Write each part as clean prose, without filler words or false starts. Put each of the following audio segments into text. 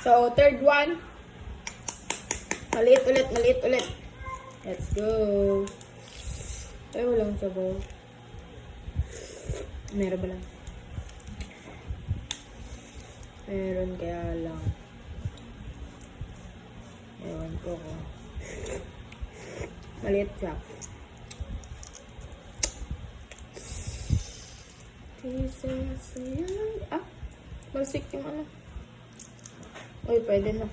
So, third one. Maliit ulit, maliit ulit. Let's go. Ay, walang sabaw. Meron ba lang? Meron kaya lang. Ewan ko ko. Maliit siya. Ah, malsik yung ano. Uy, pwede na.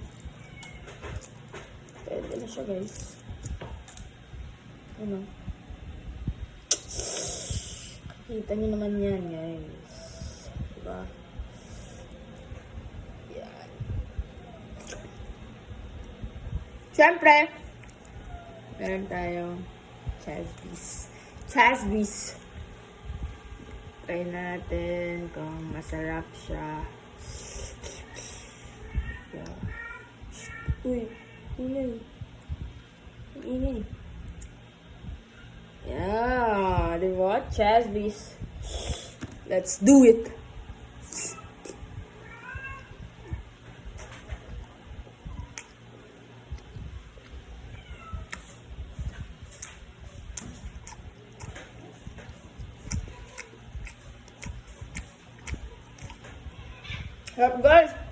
Pwede na siya, guys. Ano? Kita nyo naman yan, guys. Diba? Yan. Siyempre, meron tayong chasbis. Chasbis. Try natin kung masarap siya. Yeah. Uy, inay. Inay. Yeah, diba? Chasbis. Let's do it. Yep, guys.